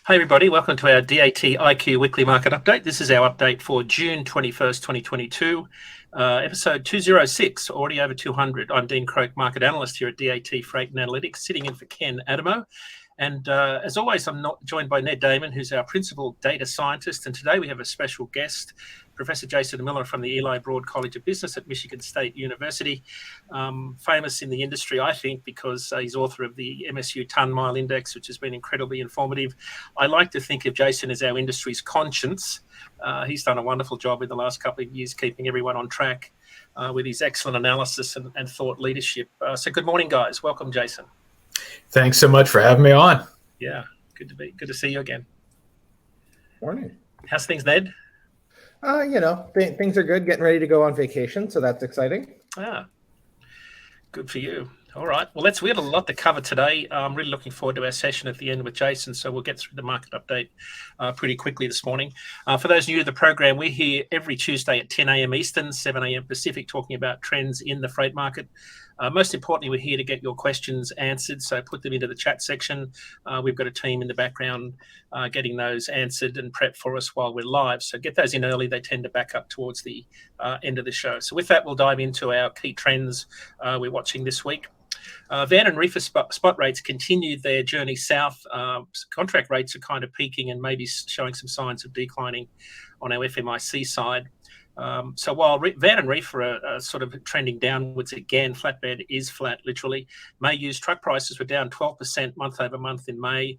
Hi everybody, welcome to our DAT IQ Weekly Market Update. This is our update for June 21st, 2022, episode 206, already over 200. I'm Dean Croak, Market Analyst here at DAT Freight and Analytics, sitting in for Ken Adamo. And as always, I'm not joined by Ned Damon, who's our principal data scientist. And today we have a special guest, Professor Jason Miller from the Eli Broad College of Business at Michigan State University. Famous in the industry, I think, because he's author of the MSU Ton Mile Index, which has been incredibly informative. I like to think of Jason as our industry's conscience. He's done a wonderful job in the last couple of years, keeping everyone on track with his excellent analysis and thought leadership. So good morning, guys. Welcome, Jason. Thanks so much for having me on. Yeah, good to see you again. Morning. How's things, Ned? Things are good. Getting ready to go on vacation, so that's exciting. Good for you. All right. Well, we have a lot to cover today. I'm really looking forward to our session at the end with Jason, so we'll get through the market update pretty quickly this morning. For those new to the program, we're here every Tuesday at 10 a.m. Eastern, 7 a.m. Pacific, talking about trends in the freight market. Most importantly, we're here to get your questions answered, so put them into the chat section. We've got a team in the background getting those answered and prepped for us while we're live. So get those in early. They tend to back up towards the end of the show. So with that, we'll dive into our key trends we're watching this week. Van and reefer spot rates continued their journey south. Contract rates are kind of peaking and maybe showing some signs of declining on our FMIC side. So while van and reefer are sort of trending downwards again, flatbed is flat, literally. May used truck prices were down 12% month over month in May,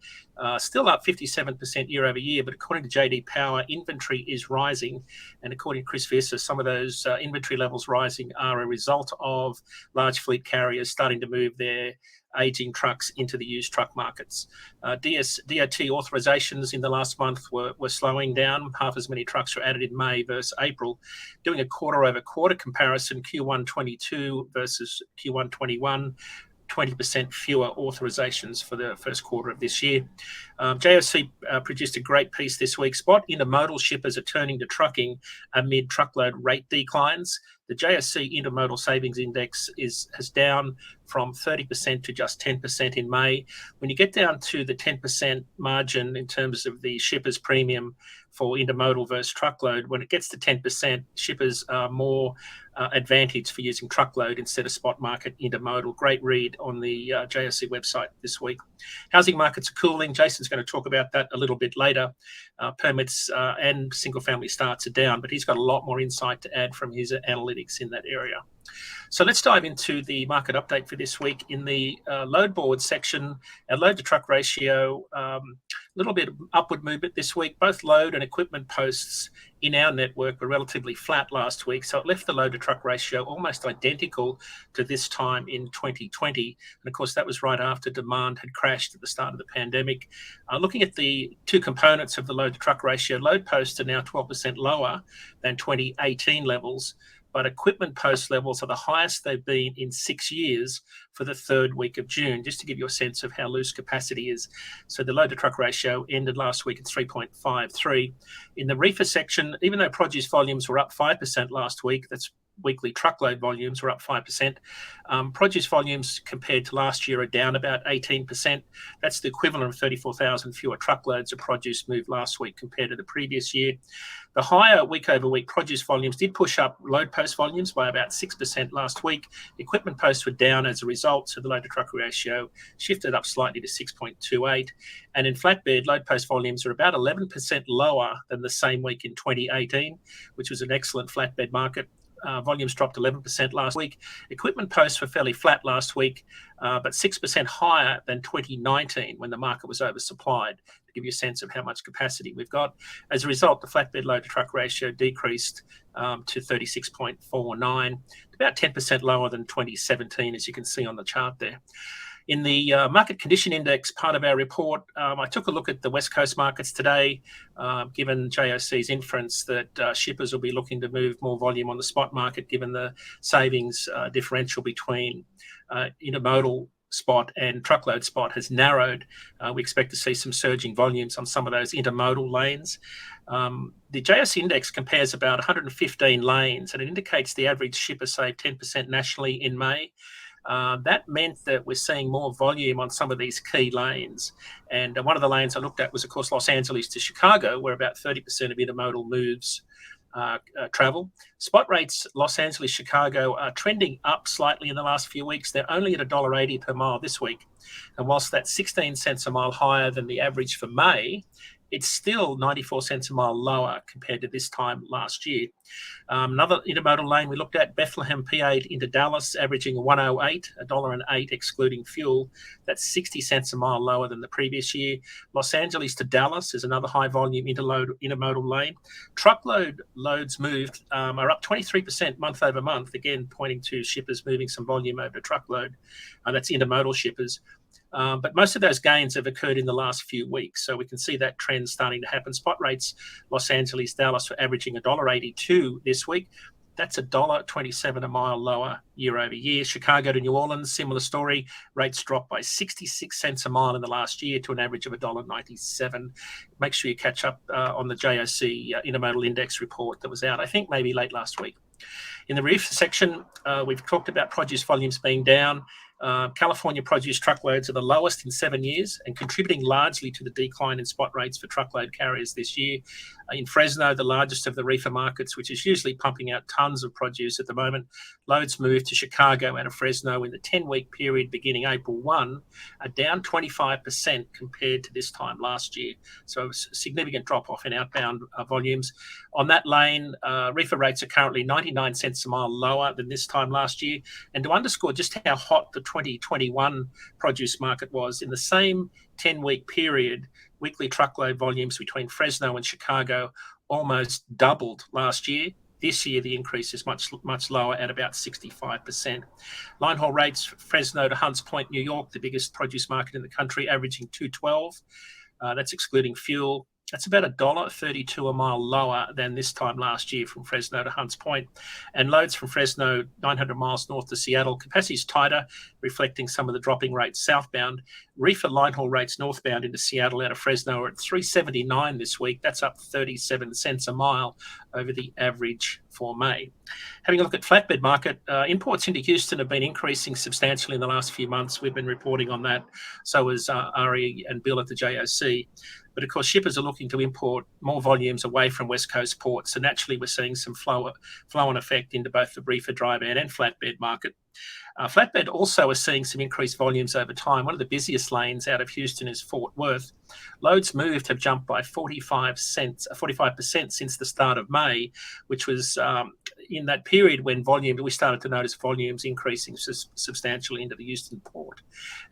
still up 57% year over year. But according to JD Power, inventory is rising. And according to Chris Visser, some of those inventory levels rising are a result of large fleet carriers starting to move their aging trucks into the used truck markets. DAT authorizations in the last month were slowing down. Half as many trucks were added in May versus April. Doing a quarter over quarter comparison, Q1 22 versus Q1 21, 20% fewer authorizations for the first quarter of this year. JOC produced a great piece this week. Spot intermodal shippers are turning to trucking amid truckload rate declines. The JOC Intermodal Savings Index has down from 30% to just 10% in May. When you get down to the 10% margin in terms of the shipper's premium for intermodal versus truckload, when it gets to 10%, shippers are more advantaged for using truckload instead of spot market intermodal. Great read on the JOC website this week. Housing markets are cooling. Jason's going to talk about that a little bit later. Permits and single-family starts are down, but he's got a lot more insight to add from his analytics in that area. So let's dive into the market update for this week. In the load board section, our load to truck ratio, a little bit of upward movement this week. Both load and equipment posts in our network were relatively flat last week, so it left the load to truck ratio almost identical to this time in 2020. And of course, that was right after demand had crashed at the start of the pandemic. Looking at the two components of the load to truck ratio, load posts are now 12% lower than 2018 levels, but equipment post levels are the highest they've been in 6 years for the third week of June, just to give you a sense of how loose capacity is. So the load to truck ratio ended last week at 3.53. In the reefer section, even though produce volumes were up 5% last week, that's weekly truckload volumes were up 5%. Produce volumes compared to last year are down about 18%. That's the equivalent of 34,000 fewer truckloads of produce moved last week compared to the previous year. The higher week over week produce volumes did push up load post volumes by about 6% last week. Equipment posts were down as a result, so the load to truck ratio shifted up slightly to 6.28. And in flatbed, load post volumes are about 11% lower than the same week in 2018, which was an excellent flatbed market. Volumes dropped 11% last week. Equipment posts were fairly flat last week, but 6% higher than 2019 when the market was oversupplied, to give you a sense of how much capacity we've got. As a result, the flatbed load to truck ratio decreased to 36.49, about 10% lower than 2017, as you can see on the chart there. In the market condition index part of our report, I took a look at the West Coast markets today, given JOC's inference that shippers will be looking to move more volume on the spot market, given the savings differential between intermodal spot and truckload spot has narrowed. We expect to see some surging volumes on some of those intermodal lanes. The JS index compares about 115 lanes, and it indicates the average shipper saved 10% nationally in May. That meant that we're seeing more volume on some of these key lanes. And one of the lanes I looked at was, of course, Los Angeles to Chicago, where about 30% of intermodal moves travel. Spot rates, Los Angeles, Chicago, are trending up slightly in the last few weeks. They're only at $1.80 per mile this week. And whilst that's 16 cents a mile higher than the average for May, it's still 94 cents a mile lower compared to this time last year. Another intermodal lane we looked at, Bethlehem, PA into Dallas, averaging $1.08, $1.08 excluding fuel. That's 60 cents a mile lower than the previous year. Los Angeles to Dallas is another high volume intermodal lane. Truckload loads moved are up 23% month over month, again pointing to shippers moving some volume over to truckload. That's intermodal shippers. But most of those gains have occurred in the last few weeks. So we can see that trend starting to happen. Spot rates, Los Angeles, Dallas, were averaging $1.82 this week. That's $1.27 a mile lower year over year. Chicago to New Orleans, similar story. Rates dropped by 66 cents a mile in the last year to an average of $1.97. Make sure you catch up on the JOC Intermodal Index report that was out, I think, maybe late last week. In the reef section, we've talked about produce volumes being down. California produce truckloads are the lowest in 7 years and contributing largely to the decline in spot rates for truckload carriers this year. In Fresno, the largest of the reefer markets, which is usually pumping out tons of produce at the moment, loads moved to Chicago out of Fresno in the 10-week period beginning April 1 are down 25% compared to this time last year. So a significant drop-off in outbound volumes. On that lane, reefer rates are currently 99 cents a mile lower than this time last year. And to underscore just how hot the 2021 produce market was, in the same 10-week period, weekly truckload volumes between Fresno and Chicago almost doubled last year. This year, the increase is much lower at about 65%. Line haul rates, Fresno to Hunts Point, New York, the biggest produce market in the country, averaging $2.12. That's excluding fuel. That's about $1.32 a mile lower than this time last year from Fresno to Hunts Point. And loads from Fresno, 900 miles north to Seattle, capacity is tighter, reflecting some of the dropping rates southbound. Reefer line haul rates northbound into Seattle out of Fresno are at $3.79 this week. That's up 37 cents a mile over the average for May. Having a look at flatbed market, imports into Houston have been increasing substantially in the last few months. We've been reporting on that. So is Ari and Bill at the JOC. But of course, shippers are looking to import more volumes away from West Coast ports. So naturally, we're seeing some flow-on effect into both the reefer, dry van and flatbed market. Flatbed also is seeing some increased volumes over time. One of the busiest lanes out of Houston is Fort Worth. Loads moved have jumped by 45% since the start of May, which was in that period when we started to notice volumes increasing substantially into the Houston port.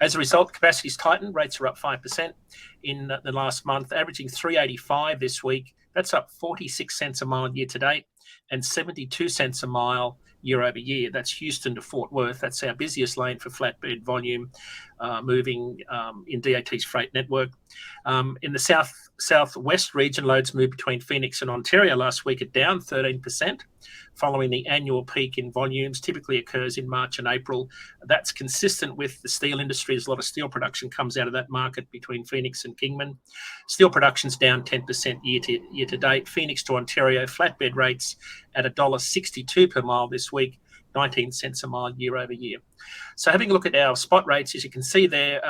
As a result, capacity's tightened. Rates are up 5% in the last month, averaging $3.85 this week. That's up 46 cents a mile year to date and 72 cents a mile year over year. That's Houston to Fort Worth. That's our busiest lane for flatbed volume moving in DAT's freight network. In the southwest region, loads moved between Phoenix and Ontario last week are down 13%, following the annual peak in volumes, typically occurs in March and April. That's consistent with the steel industry, as a lot of steel production comes out of that market between Phoenix and Kingman. Steel production's down 10% year to date. Phoenix to Ontario, flatbed rates at $1.62 per mile this week, 19 cents a mile year over year. So having a look at our spot rates, as you can see there,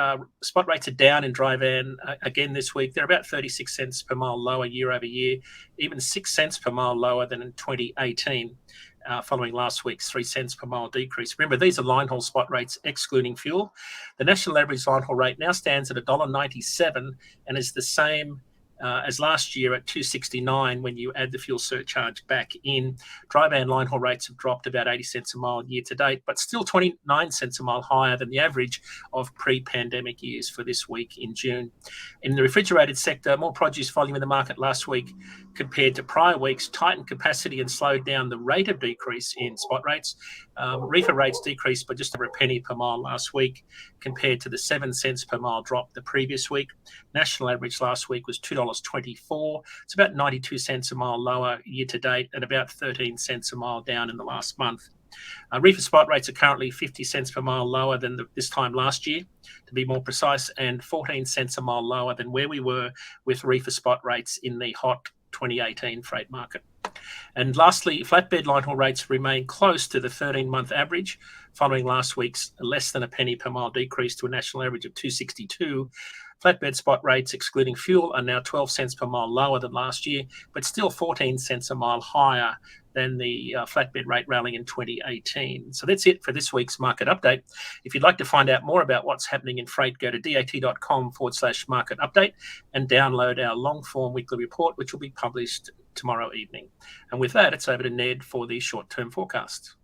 spot rates are down in dry van again this week. They're about 36 cents per mile lower year over year, even 6 cents per mile lower than in 2018, following last week's 3 cents per mile decrease. Remember, these are line haul spot rates excluding fuel. The national average line haul rate now stands at $1.97 and is the same as last year at $2.69 when you add the fuel surcharge back in. Dry van line haul rates have dropped about 80 cents a mile year to date, but still 29 cents a mile higher than the average of pre-pandemic years for this week in June. In the refrigerated sector, more produce volume in the market last week compared to prior weeks tightened capacity and slowed down the rate of decrease in spot rates. Reefer rates decreased by just over a penny per mile last week compared to the 7 cents per mile drop the previous week. National average last week was $2.24. It's about 92 cents a mile lower year to date and about 13 cents a mile down in the last month. Reefer spot rates are currently 50 cents per mile lower than this time last year, to be more precise, and 14 cents a mile lower than where we were with reefer spot rates in the hot 2018 freight market. And lastly, flatbed line haul rates remain close to the 13-month average, following last week's less than a penny per mile decrease to a national average of 262. Flatbed spot rates, excluding fuel, are now 12 cents per mile lower than last year, but still 14 cents a mile higher than the flatbed rate rally in 2018. So that's it for this week's market update. If you'd like to find out more about what's happening in freight, go to dat.com/market update and download our long form weekly report, which will be published tomorrow evening. And with that, it's over to Ned for the short-term forecast.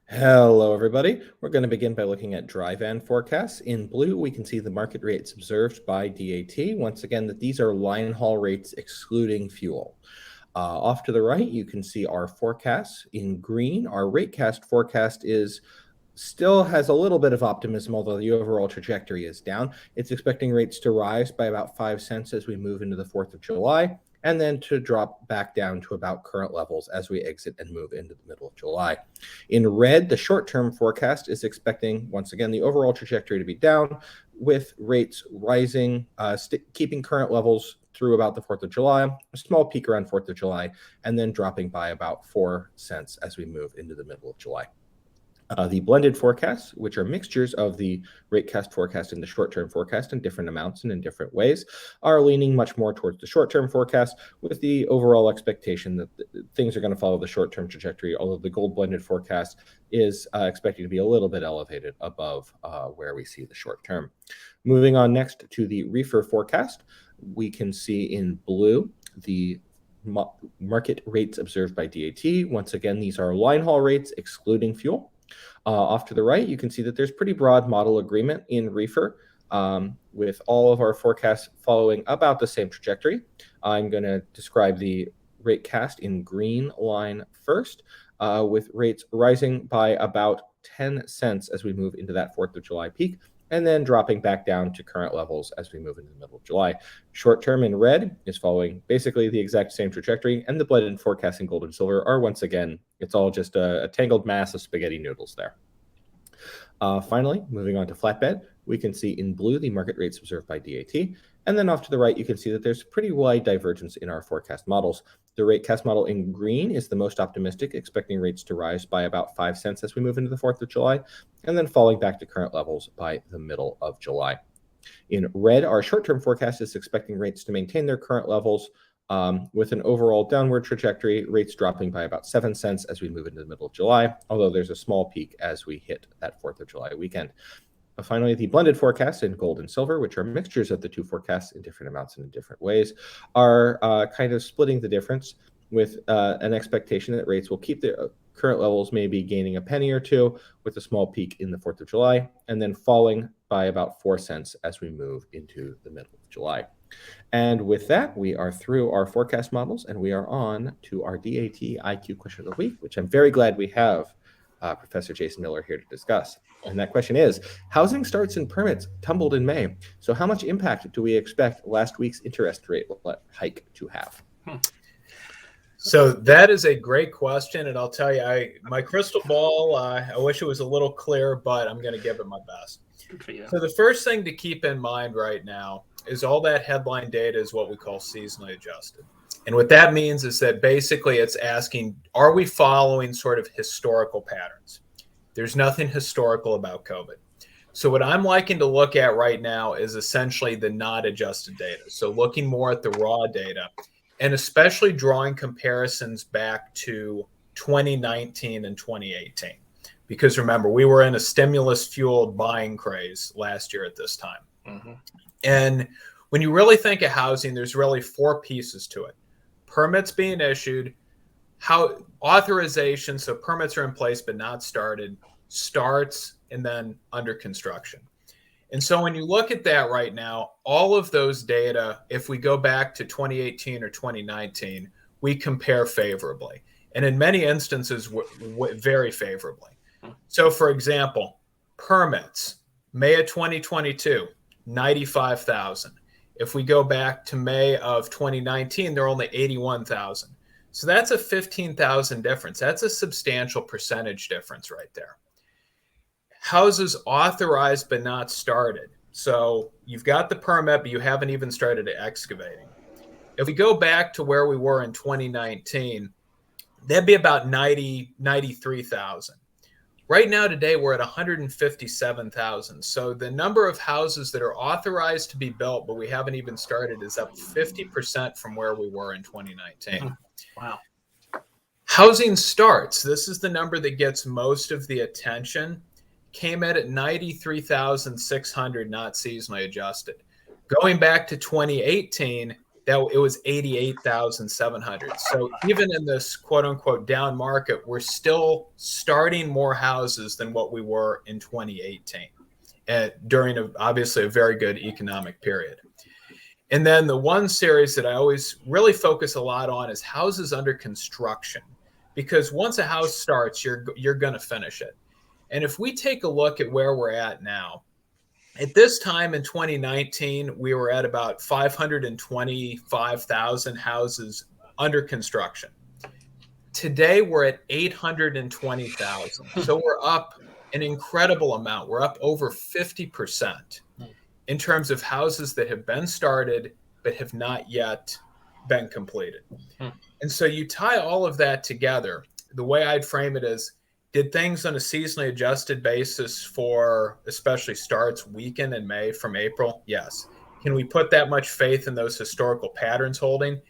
Hello, everybody. We're going to begin by looking at dry van forecasts. In blue, we can see the market rates observed by DAT. Once again, that these are line haul rates excluding fuel. Off to the right, you can see our forecasts. In green, our ratecast forecast still has a little bit of optimism, although the overall trajectory is down. It's expecting rates to rise by about 5 cents as we move into the 4th of July, and then to drop back down to about current levels as we exit and move into the middle of July. In red, the short-term forecast is expecting, once again, the overall trajectory to be down, with rates rising, keeping current levels through about the 4th of July, a small peak around 4th of July, and then dropping by about 4 cents as we move into the middle of July. The blended forecasts, which are mixtures of the ratecast forecast and the short-term forecast in different amounts and in different ways, are leaning much more towards the short-term forecast, with the overall expectation that things are going to follow the short-term trajectory, although the gold blended forecast is expected to be a little bit elevated above where we see the short-term. Moving on next to the reefer forecast, we can see in blue the market rates observed by DAT. Once again, these are line haul rates excluding fuel. Off to the right, you can see that there's pretty broad model agreement in reefer, with all of our forecasts following about the same trajectory. I'm going to describe the rate cast in green line first, with rates rising by about 10 cents as we move into that 4th of July peak, and then dropping back down to current levels as we move into the middle of July. Short term in red is following basically the exact same trajectory, and the blended forecasts in gold and silver are, once again, it's all just a tangled mass of spaghetti noodles there. Finally, moving on to flatbed, we can see in blue the market rates observed by DAT, and then off to the right, you can see that there's pretty wide divergence in our forecast models. The ratecast model in green is the most optimistic, expecting rates to rise by about 5 cents as we move into the 4th of July, and then falling back to current levels by the middle of July. In red, our short-term forecast is expecting rates to maintain their current levels, with an overall downward trajectory, rates dropping by about 7 cents as we move into the middle of July, although there's a small peak as we hit that 4th of July weekend. Finally, the blended forecasts in gold and silver, which are mixtures of the two forecasts in different amounts and in different ways, are kind of splitting the difference, with an expectation that rates will keep their current levels, maybe gaining a penny or two, with a small peak in the 4th of July, and then falling by about 4 cents as we move into the middle of July. And with that, we are through our forecast models, and we are on to our DAT IQ question of the week, which I'm very glad we have Professor Jason Miller here to discuss. And that question is, housing starts and permits tumbled in May. So how much impact do we expect last week's interest rate hike to have? So that is a great question. And I'll tell you, my crystal ball, I wish it was a little clearer, but I'm going to give it my best. So the first thing to keep in mind right now is all that headline data is what we call seasonally adjusted. And what that means is that basically it's asking, are we following sort of historical patterns? There's nothing historical about COVID. So what I'm liking to look at right now is essentially the not adjusted data. So looking more at the raw data, and especially drawing comparisons back to 2019 and 2018. Because remember, we were in a stimulus-fueled buying craze last year at this time. Mm-hmm. And when you really think of housing, there's really 4 pieces to it. Permits being issued, how authorization, so permits are in place but not started, starts, and then under construction. And so when you look at that right now, all of those data, if we go back to 2018 or 2019, we compare favorably. And in many instances, very favorably. So for example, permits, May of 2022, 95,000. If we go back to May of 2019, they're only 81,000. So that's a 15,000 difference. That's a substantial percentage difference right there. Houses authorized but not started. So you've got the permit, but you haven't even started excavating. If we go back to where we were in 2019, that'd be about 93,000. Right now, today, we're at 157,000. So the number of houses that are authorized to be built, but we haven't even started, is up 50% from where we were in 2019. Wow. Housing starts, this is the number that gets most of the attention, came in at 93,600, not seasonally adjusted. Going back to 2018, it was 88,700. So even in this quote unquote down market, we're still starting more houses than what we were in 2018 during obviously a very good economic period. And then the one series that I always really focus a lot on is houses under construction, because once a house starts, you're going to finish it. And if we take a look at where we're at now, at this time in 2019, we were at about 525,000 houses under construction. Today, we're at 820,000. So we're up an incredible amount. We're up over 50% in terms of houses that have been started but have not yet been completed. And so you tie all of that together. The way I'd frame it is, did things on a seasonally adjusted basis for especially starts weaken in May from April? Yes. Can we put that much faith in those historical patterns holding?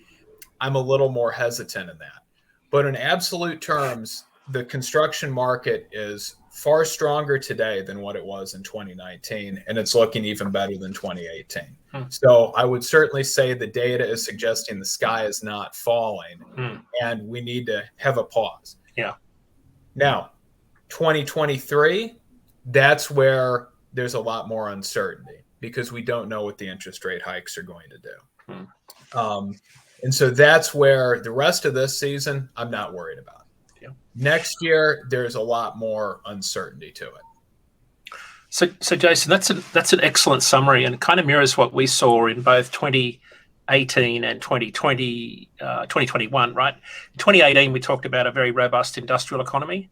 I'm a little more hesitant in that. But in absolute terms, the construction market is far stronger today than what it was in 2019, and it's looking even better than 2018. So I would certainly say the data is suggesting the sky is not falling, and we need to have a pause. Yeah. Now, 2023, that's where there's a lot more uncertainty because we don't know what the interest rate hikes are going to do. And so that's where the rest of this season, I'm not worried about. Yeah. Next year, there's a lot more uncertainty to it. So Jason, that's an excellent summary, and it kind of mirrors what we saw in both 2018 and 2021, right? In 2018, we talked about a very robust industrial economy,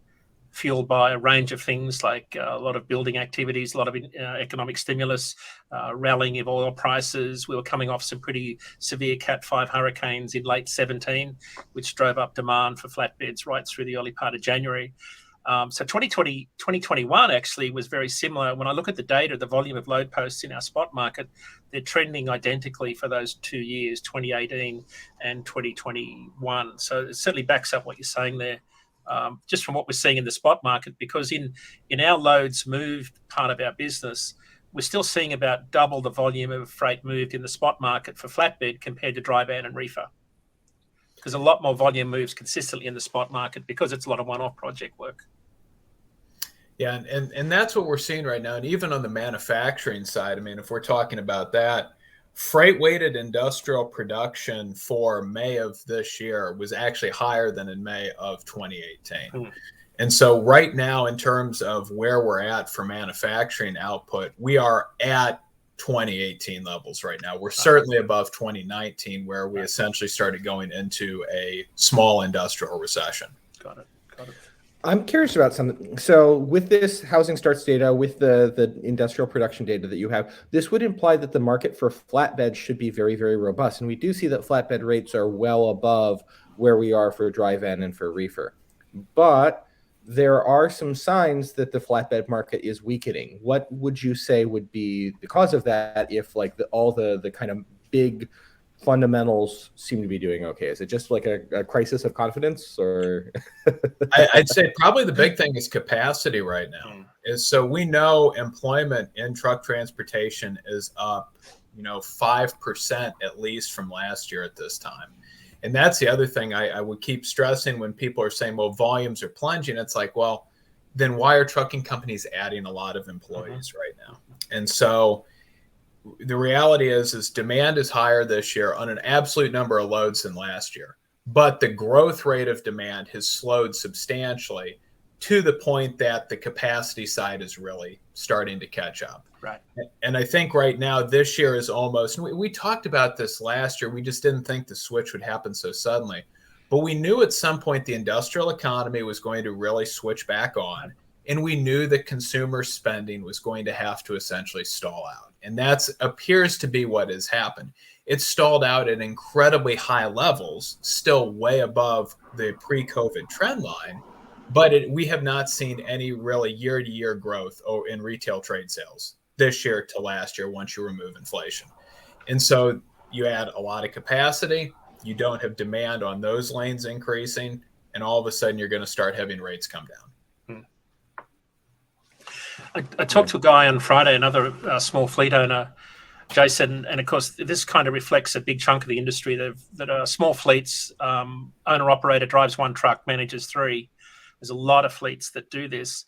fueled by a range of things like a lot of building activities, a lot of economic stimulus, rallying of oil prices. We were coming off some pretty severe Cat 5 hurricanes in late 2017, which drove up demand for flatbeds right through the early part of January. So 2021 actually was very similar. When I look at the data, the volume of load posts in our spot market, they're trending identically for those 2 years, 2018 and 2021. So it certainly backs up what you're saying there. Just from what we're seeing in the spot market, because in our loads moved part of our business, we're still seeing about double the volume of freight moved in the spot market for flatbed compared to dry van and reefer. Because a lot more volume moves consistently in the spot market because it's a lot of one-off project work. Yeah, and that's what we're seeing right now. And even on the manufacturing side, I mean, if we're talking about that, freight-weighted industrial production for May of this year was actually higher than in May of 2018. And so right now, in terms of where we're at for manufacturing output, we are at 2018 levels right now. We're certainly above 2019, where we essentially started going into a small industrial recession. Got it. I'm curious about something. So with this housing starts data, with the industrial production data that you have, this would imply that the market for flatbed should be very, very robust. And we do see that flatbed rates are well above where we are for dry van and for reefer. But there are some signs that the flatbed market is weakening. What would you say would be the cause of that if like all the kind of big fundamentals seem to be doing okay? Is it just like a crisis of confidence, or? I'd say probably the big thing is capacity right now. So we know employment in truck transportation is up, 5% at least from last year at this time. And that's the other thing I would keep stressing when people are saying, well, volumes are plunging. It's like, well, then why are trucking companies adding a lot of employees right now? And so the reality is demand is higher this year on an absolute number of loads than last year, but the growth rate of demand has slowed substantially to the point that the capacity side is really starting to catch up. Right. And I think right now this year is almost, and we talked about this last year, we just didn't think the switch would happen so suddenly, but we knew at some point the industrial economy was going to really switch back on. and we knew that consumer spending was going to have to essentially stall out. And that appears to be what has happened. It's stalled out at incredibly high levels, still way above the pre-COVID trend line, but we have not seen any really year-to-year growth in retail trade sales this year to last year once you remove inflation. And so you add a lot of capacity, you don't have demand on those lanes increasing, and all of a sudden you're going to start having rates come down. I talked to a guy on Friday, another small fleet owner, Jason, and of course this kind of reflects a big chunk of the industry that are small fleets. Owner operator drives one truck, manages three. There's a lot of fleets that do this,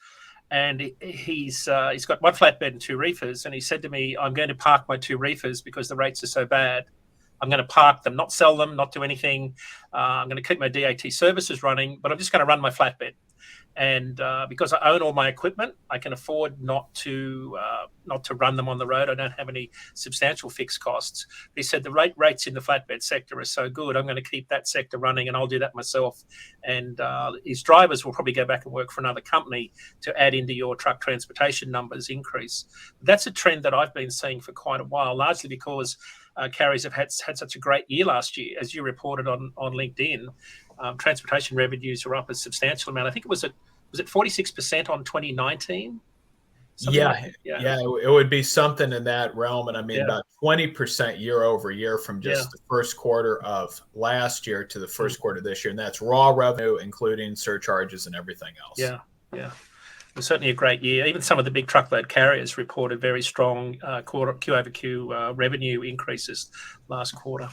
and he's got one flatbed and two reefers, and he said to me, "I'm going to park my two reefers because the rates are so bad. I'm going to park them, not sell them, not do anything. I'm going to keep my DAT services running, but I'm just going to run my flatbed." And because I own all my equipment, I can afford not to run them on the road. I don't have any substantial fixed costs. He said the rates in the flatbed sector are so good, I'm going to keep that sector running, and I'll do that myself. And his drivers will probably go back and work for another company to add into your truck transportation numbers increase. That's a trend that I've been seeing for quite a while, largely because carriers have had such a great year last year, as you reported on LinkedIn. Transportation revenues are up a substantial amount. I think was it 46% on 2019? Yeah, it would be something in that realm. And I mean, about 20% year over year from just the first quarter of last year to the first quarter this year. And that's raw revenue, including surcharges and everything else. Yeah. It was certainly a great year. Even some of the big truckload carriers reported very strong Q over Q revenue increases last quarter.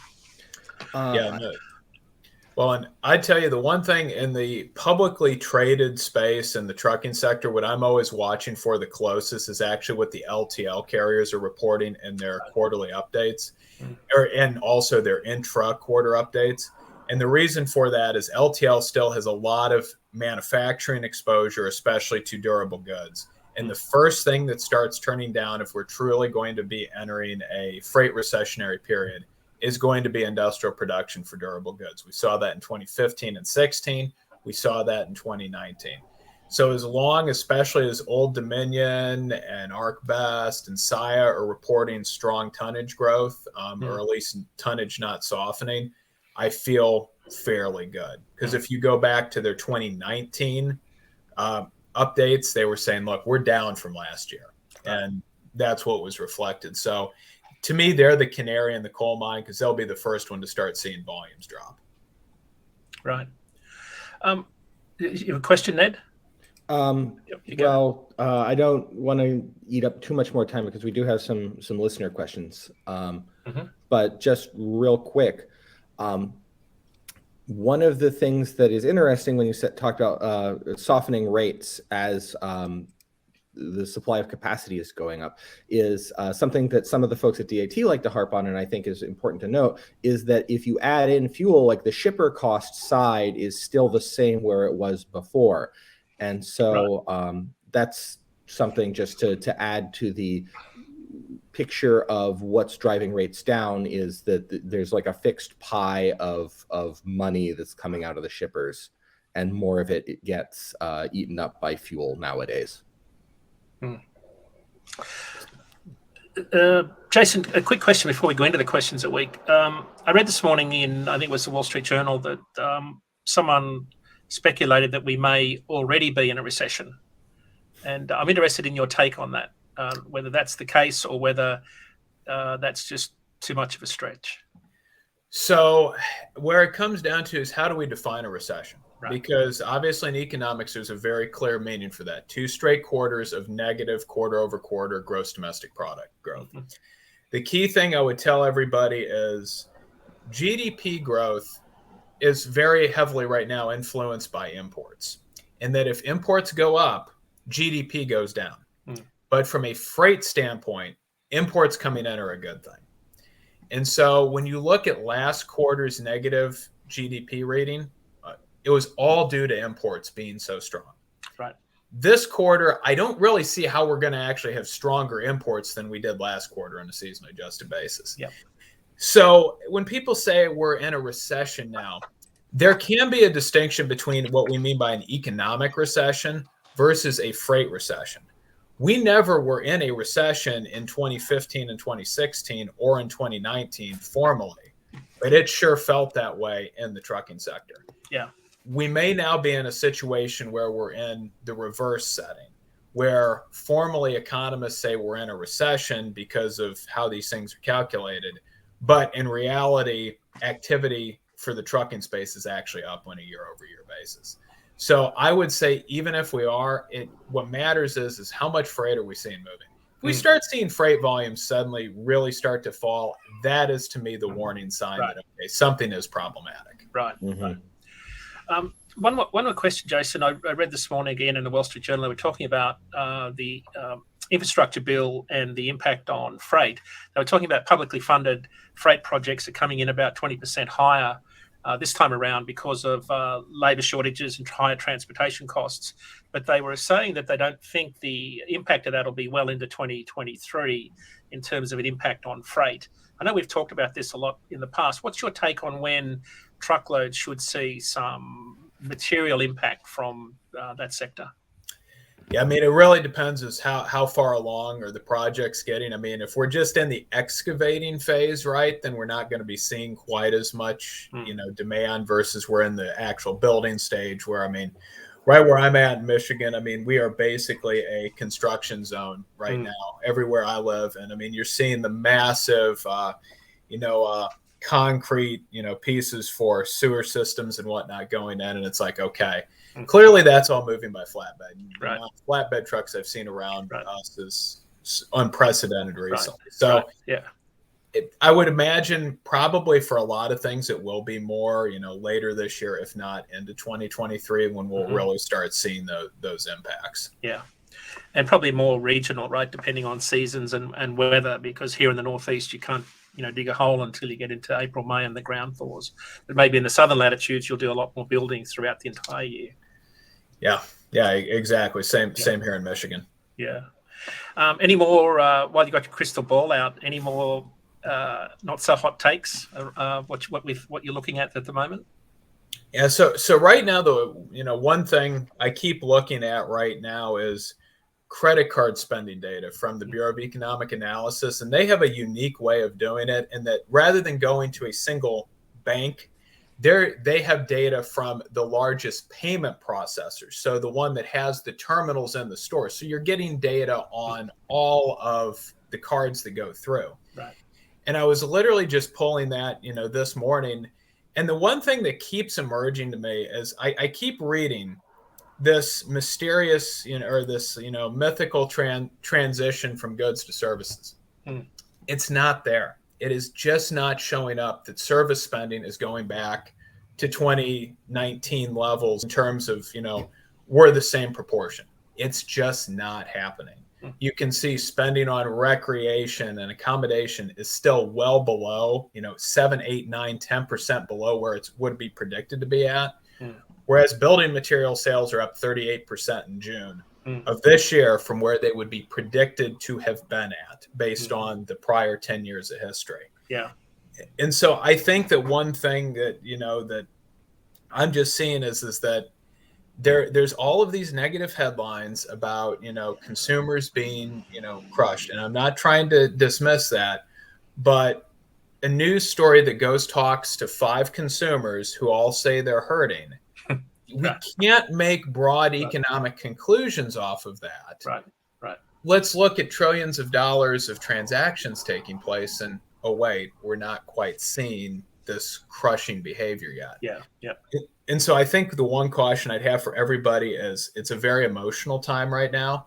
Well, and I tell you, the one thing in the publicly traded space in the trucking sector, what I'm always watching for the closest is actually what the LTL carriers are reporting in their quarterly updates, and also their intra quarter updates. And the reason for that is LTL still has a lot of manufacturing exposure, especially to durable goods. And the first thing that starts turning down if we're truly going to be entering a freight recessionary period is going to be industrial production for durable goods. We saw that in 2015 and 16. We saw that in 2019. So as long, especially as Old Dominion and ArcBest and Saia are reporting strong tonnage growth, or at least tonnage not softening, I feel fairly good. Because if you go back to their 2019 updates, they were saying, look, we're down from last year. And that's what was reflected. So to me, they're the canary in the coal mine because they'll be the first one to start seeing volumes drop. Right. You have a question, Ned? I don't want to eat up too much more time because we do have some listener questions. But just real quick, one of the things that is interesting when you talked about softening rates as the supply of capacity is going up is something that some of the folks at DAT like to harp on, and I think is important to note, is that if you add in fuel, like the shipper cost side is still the same where it was before. And so that's something just to add to the picture of what's driving rates down, is that there's like a fixed pie of money that's coming out of the shippers, and more of it gets eaten up by fuel nowadays. Jason, a quick question before we go into the questions of the week. I read this morning in, I think it was the Wall Street Journal, that someone speculated that we may already be in a recession. And I'm interested in your take on that, whether that's the case or whether that's just too much of a stretch. So where it comes down to is how do we define a recession? Because obviously in economics, there's a very clear meaning for that. 2 straight quarters of negative quarter over quarter gross domestic product growth. The key thing I would tell everybody is GDP growth is very heavily right now influenced by imports. And that if imports go up, GDP goes down. But from a freight standpoint, imports coming in are a good thing. And so when you look at last quarter's negative GDP rating, it was all due to imports being so strong. Right. This quarter, I don't really see how we're going to actually have stronger imports than we did last quarter on a seasonally adjusted basis. Yep. So when people say we're in a recession now, there can be a distinction between what we mean by an economic recession versus a freight recession. We never were in a recession in 2015 and 2016 or in 2019 formally, but it sure felt that way in the trucking sector. Yeah. We may now be in a situation where we're in the reverse setting, where formally economists say we're in a recession because of how these things are calculated. But in reality, activity for the trucking space is actually up on a year-over-year basis. So I would say even if we are, what matters is how much freight are we seeing moving? If we start seeing freight volumes suddenly really start to fall, that is to me the warning sign that okay, something is problematic. Right. Right. One more question, Jason. I read this morning again in the Wall Street Journal. We're talking about the infrastructure bill and the impact on freight. They were talking about publicly funded freight projects are coming in about 20% higher this time around because of labour shortages and higher transportation costs. But they were saying that they don't think the impact of that will be well into 2023 in terms of an impact on freight. I know we've talked about this a lot in the past. What's your take on when truckload should see some material impact from that sector? Yeah, I mean, it really depends as how far along are the projects getting. I mean, if we're just in the excavating phase, right, then we're not going to be seeing quite as much, demand versus we're in the actual building stage where, I mean, right where I'm at in Michigan, I mean, we are basically a construction zone right now everywhere I live. And I mean, you're seeing the massive, concrete, pieces for sewer systems and whatnot going in. And it's like, okay, clearly that's all moving by flatbed. Right. Flatbed trucks I've seen around us is unprecedented recently. So I would imagine probably for a lot of things it will be more, later this year, if not into 2023, when we'll really start seeing those impacts. Yeah. And probably more regional, right, depending on seasons and weather, because here in the Northeast you can't dig a hole until you get into April, May and the ground thaws. But maybe in the southern latitudes, you'll do a lot more building throughout the entire year. Yeah, exactly. Same here in Michigan. Yeah. Any more, while you got your crystal ball out, any more not so hot takes, what you're looking at the moment? Yeah. So right now, though, one thing I keep looking at right now is credit card spending data from the Bureau of Economic Analysis. And they have a unique way of doing it, in that rather than going to a single bank, they have data from the largest payment processors. So the one that has the terminals in the store. So you're getting data on all of the cards that go through. Right. And I was literally just pulling that, this morning. And the one thing that keeps emerging to me is I keep reading this mysterious, mythical transition from goods to services. It's not there. It is just not showing up that service spending is going back to 2019 levels in terms of, we're the same proportion. It's just not happening. You can see spending on recreation and accommodation is still well below, 7, 8, 9, 10% below where it would be predicted to be at. Whereas building material sales are up 38% in June of this year from where they would be predicted to have been at based on the prior 10 years of history. Yeah. And so I think that one thing that, that I'm just seeing is that there's all of these negative headlines about, consumers being, crushed. And I'm not trying to dismiss that, but a news story that talks to 5 consumers who all say they're hurting. We can't make broad economic conclusions off of that. Right. Let's look at trillions of dollars of transactions taking place, and oh wait, we're not quite seeing this crushing behavior yet. Yeah. And so I think the one caution I'd have for everybody is it's a very emotional time right now,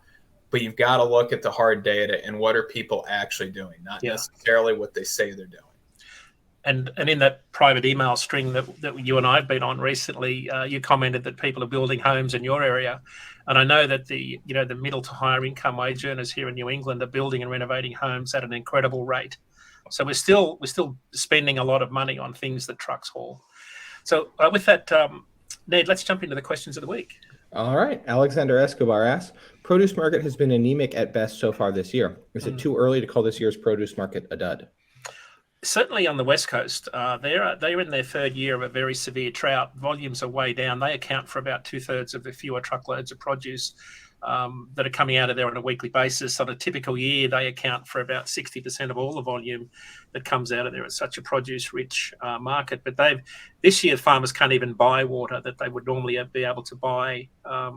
but you've got to look at the hard data and what are people actually doing, not necessarily what they say they're doing. And in that private email string that you and I have been on recently, you commented that people are building homes in your area. And I know that the middle to higher income wage earners here in New England are building and renovating homes at an incredible rate. So we're still spending a lot of money on things that trucks haul. So with that, Ned, let's jump into the questions of the week. All right. Alexander Escobar asks, produce market has been anemic at best so far this year. Is it too early to call this year's produce market a dud? Certainly on the West Coast, they're in their third year of a very severe drought. Volumes are way down. They account for about 2/3 of the fewer truckloads of produce that are coming out of there on a weekly basis. On a typical year, they account for about 60% of all the volume that comes out of there. It's such a produce-rich market. But this year, farmers can't even buy water that they would normally be able to buy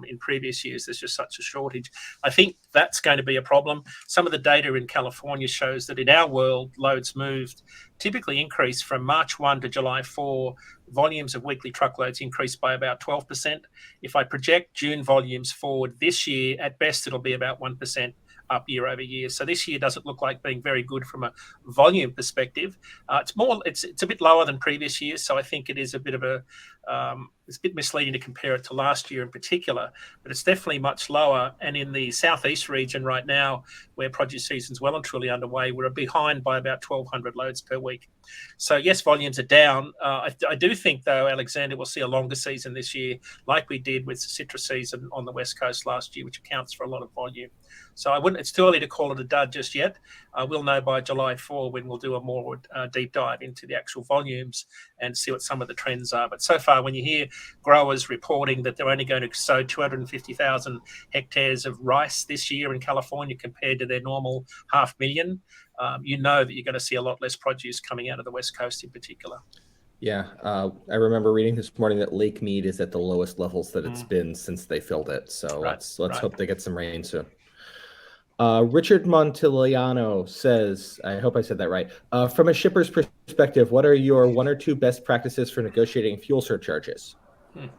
in previous years. There's just such a shortage. I think that's going to be a problem. Some of the data in California shows that in our world, loads moved typically increase from March 1 to July 4. Volumes of weekly truckloads increased by about 12%. If I project June volumes forward this year, at best, it'll be about 1% up year over year. So this year doesn't look like being very good from a volume perspective. It's a bit lower than previous years. So I think it is a bit of it's a bit misleading to compare it to last year in particular, but it's definitely much lower. And in the southeast region right now, where produce season's well and truly underway, we're behind by about 1,200 loads per week. So yes, volumes are down. I do think, though, Alexander, we'll see a longer season this year, like we did with the citrus season on the West Coast last year, which accounts for a lot of volume. So it's too early to call it a dud just yet. We'll know by July 4 when we'll do a more deep dive into the actual volumes and see what some of the trends are. But so far, when you hear growers reporting that they're only going to sow 250,000 hectares of rice this year in California compared to their normal 500,000, you know that you're going to see a lot less produce coming out of the West Coast in particular. Yeah, I remember reading this morning that Lake Mead is at the lowest levels that it's been since they filled it. So let's hope they get some rain soon. Richard Montiliano says, I hope I said that right. From a shipper's perspective, what are your 1 or 2 best practices for negotiating fuel surcharges? I'm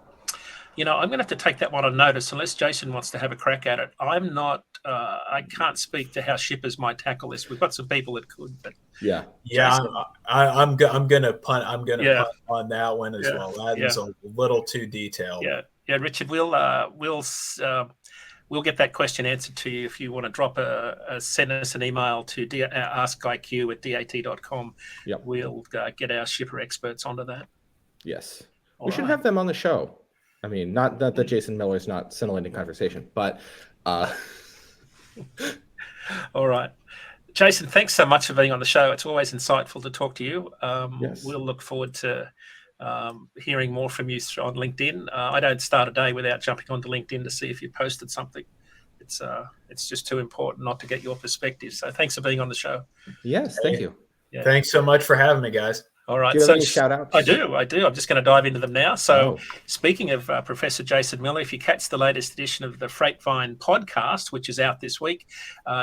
going to have to take that one on notice unless Jason wants to have a crack at it. I'm not, I can't speak to how shippers might tackle this. We've got some people that could, but yeah, I'm going to punt. I'm going to punt on that one as well. That is a little too detailed. Yeah, Richard, we'll get that question answered to you if you want to send us an email to askiq@dat.com. Yep. We'll get our shipper experts onto that. Yes. We should have them on the show. I mean, not that Jason Miller's not scintillating conversation, but all right. Jason, thanks so much for being on the show. It's always insightful to talk to you. Yes. We'll look forward to hearing more from you on LinkedIn. I don't start a day without jumping onto LinkedIn to see if you posted something. It's just too important not to get your perspective. So thanks for being on the show. Yes, thank you. Yeah. Thanks so much for having me, guys. All right. Do you have any shout outs? I do. I'm just going to dive into them now. So speaking of Professor Jason Miller, if you catch the latest edition of the Freight Vine podcast, which is out this week,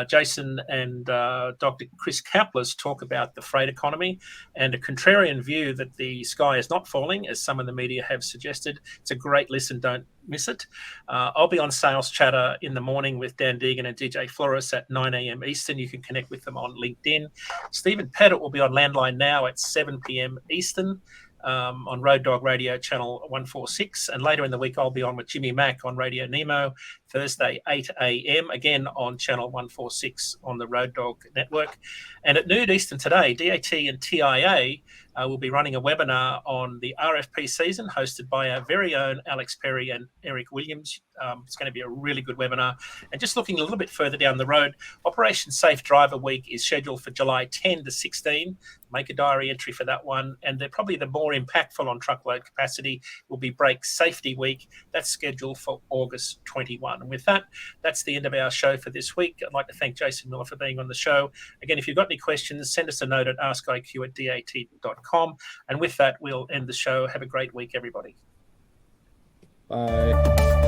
Jason and Dr. Chris Kaplis talk about the freight economy and a contrarian view that the sky is not falling, as some of the media have suggested. It's a great listen. Don't miss it. I'll be on Sales Chatter in the morning with Dan Deegan and DJ Flores at 9 a.m. Eastern. You can connect with them on LinkedIn. Stephen Pettit will be on Landline Now at 7 p.m. Eastern on Road Dog Radio Channel 146. And later in the week, I'll be on with Jimmy Mack on Radio Nemo, Thursday, 8 a.m., again on Channel 146 on the Road Dog Network. And at noon Eastern today, DAT and TIA will be running a webinar on the RFP season hosted by our very own Alex Perry and Eric Williams. It's going to be a really good webinar. And just looking a little bit further down the road, Operation Safe Driver Week is scheduled for July 10 to 16. Make a diary entry for that one. And probably the more impactful on truckload capacity will be Brake Safety Week. That's scheduled for August 21. And with that, that's the end of our show for this week. I'd like to thank Jason Miller for being on the show. Again, if you've got any questions, send us a note at askiq@dat.com. And with that, we'll end the show. Have a great week, everybody. Bye.